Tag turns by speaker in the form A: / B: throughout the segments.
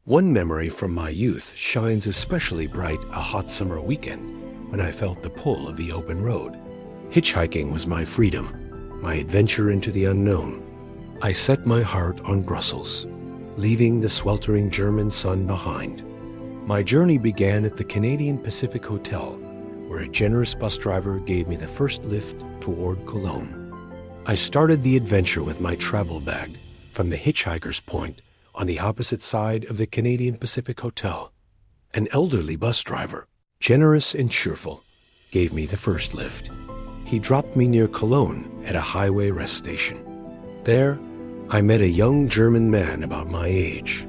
A: One memory from my youth shines especially bright a hot summer weekend when I felt the pull of the open road. Hitchhiking was my freedom, my adventure into the unknown. I set my heart on Brussels, leaving the sweltering German sun behind. My journey began at the Canadian Pacific Hotel, where a generous bus driver gave me the first lift toward Cologne. I started the adventure with my travel bag from the Hitchhiker's Point on the opposite side of the Canadian Pacific Hotel. An elderly bus driver, generous and cheerful, gave me the first lift. He dropped me near Cologne at a highway rest station. There, I met a young German man about my age.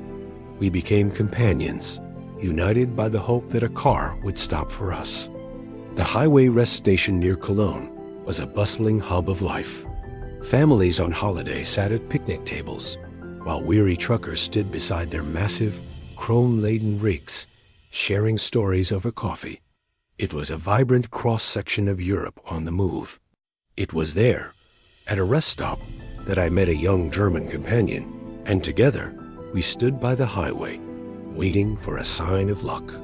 A: We became companions, united by the hope that a car would stop for us. The highway rest station near Cologne was a bustling hub of life. Families on holiday sat at picnic tables, while weary truckers stood beside their massive, chrome-laden rigs, sharing stories over coffee. It was a vibrant cross-section of Europe on the move. It was there, at a rest stop, that I met a young German companion, and together we stood by the highway, waiting for a sign of luck.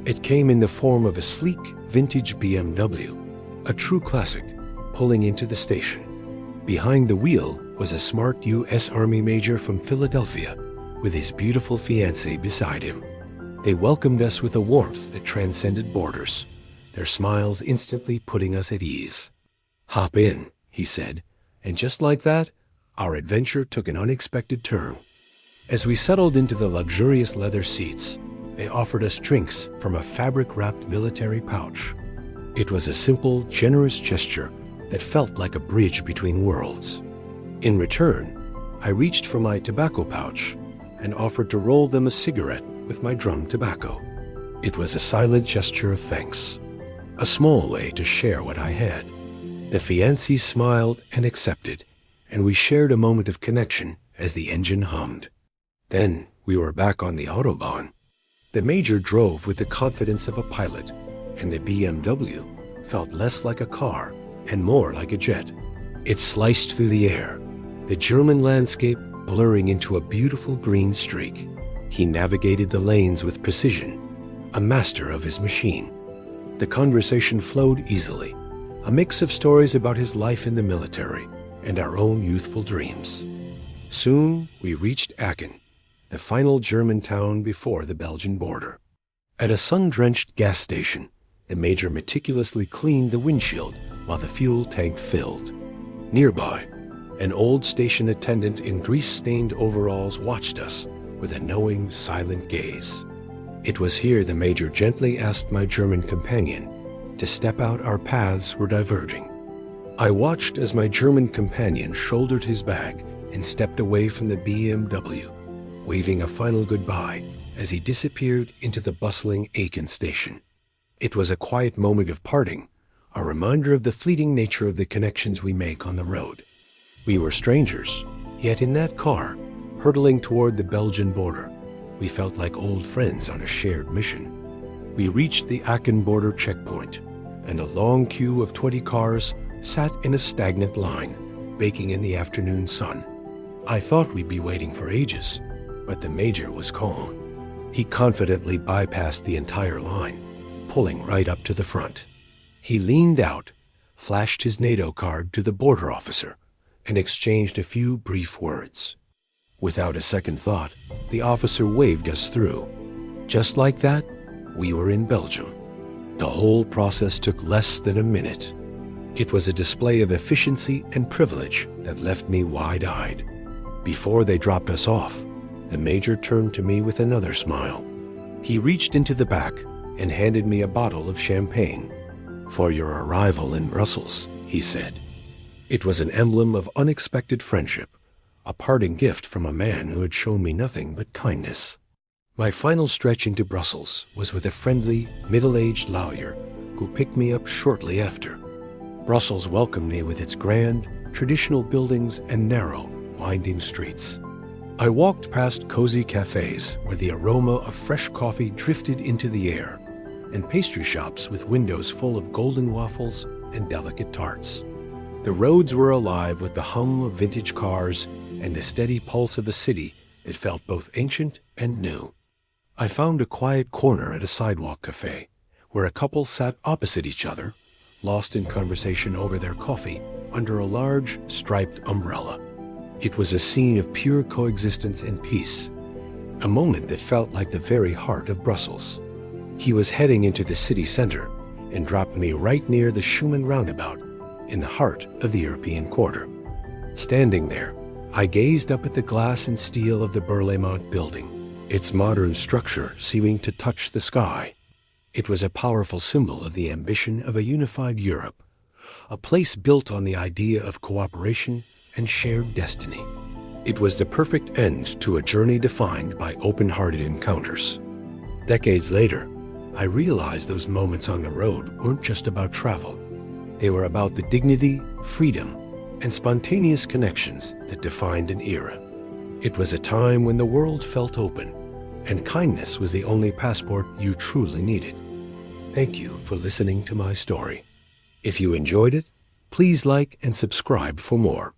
A: It came in the form of a sleek, vintage BMW, a true classic, pulling into the station. Behind the wheel was a smart U.S. Army major from Philadelphia, with his beautiful fiancée beside him. They welcomed us with a warmth that transcended borders, their smiles instantly putting us at ease. "Hop in," he said, and just like that, our adventure took an unexpected turn. As we settled into the luxurious leather seats, they offered us drinks from a fabric-wrapped military pouch. It was a simple, generous gesture that felt like a bridge between worlds. In return, I reached for my tobacco pouch and offered to roll them a cigarette with my drum tobacco. It was a silent gesture of thanks, a small way to share what I had. The fiancée smiled and accepted, and we shared a moment of connection as the engine hummed. Then we were back on the Autobahn. The major drove with the confidence of a pilot, and the BMW felt less like a car and more like a jet. It sliced through the air, the German landscape blurring into a beautiful green streak. He navigated the lanes with precision, a master of his machine. The conversation flowed easily, a mix of stories about his life in the military and our own youthful dreams. Soon we reached Aachen, the final German town before the Belgian border. At a sun-drenched gas station, the major meticulously cleaned the windshield while the fuel tank filled. Nearby, an old station attendant in grease-stained overalls watched us with a knowing, silent gaze. It was here the major gently asked my German companion to step out. Our paths were diverging. I watched as my German companion shouldered his bag and stepped away from the BMW, waving a final goodbye as he disappeared into the bustling Aachen station. It was a quiet moment of parting, a reminder of the fleeting nature of the connections we make on the road. We were strangers, yet in that car, hurtling toward the Belgian border, we felt like old friends on a shared mission. We reached the Aachen border checkpoint, and a long queue of 20 cars sat in a stagnant line, baking in the afternoon sun. I thought we'd be waiting for ages, but the major was calm. He confidently bypassed the entire line, pulling right up to the front. He leaned out, flashed his NATO card to the border officer, and exchanged a few brief words. Without a second thought, the officer waved us through. Just like that, we were in Belgium. The whole process took less than a minute. It was a display of efficiency and privilege that left me wide-eyed. Before they dropped us off, the major turned to me with another smile. He reached into the back and handed me a bottle of champagne. "For your arrival in Brussels," he said. It was an emblem of unexpected friendship, a parting gift from a man who had shown me nothing but kindness. My final stretch into Brussels was with a friendly, middle-aged lawyer who picked me up shortly after. Brussels welcomed me with its grand, traditional buildings and narrow, winding streets. I walked past cozy cafes where the aroma of fresh coffee drifted into the air, and pastry shops with windows full of golden waffles and delicate tarts. The roads were alive with the hum of vintage cars and the steady pulse of a city that felt both ancient and new. I found a quiet corner at a sidewalk cafe, where a couple sat opposite each other, lost in conversation over their coffee under a large, striped umbrella. It was a scene of pure coexistence and peace, a moment that felt like the very heart of Brussels. He was heading into the city center and dropped me right near the Schumann roundabout, in the heart of the European quarter. Standing there, I gazed up at the glass and steel of the Berlaymont building, its modern structure seeming to touch the sky. It was a powerful symbol of the ambition of a unified Europe, a place built on the idea of cooperation and shared destiny. It was the perfect end to a journey defined by open-hearted encounters. Decades later, I realized those moments on the road weren't just about travel. They were about the dignity, freedom, and spontaneous connections that defined an era. It was a time when the world felt open, and kindness was the only passport you truly needed. Thank you for listening to my story. If you enjoyed it, please like and subscribe for more.